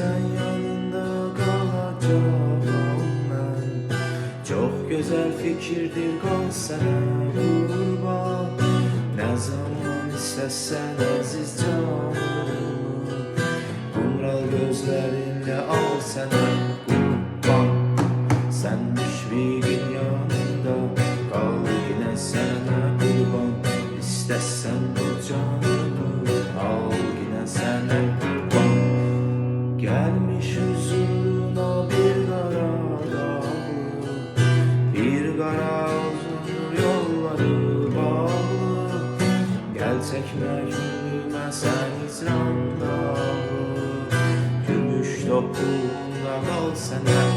sen yanında kalacağım ben. Çok güzel fikirdir kal sana kurban. Ne zaman istesen aziz canımı, kumral gözlerinle al sana kurban. Sen müşfiğin yanında kal yine sana kurban. İstesen bu canımı al yine sana kurban. Gelmiş huzuruna bir kara dağlı, bir kara uzun yolları bağlı. Gel çekmek ümime sen hicran dağı, gümüş topuğunda kal sana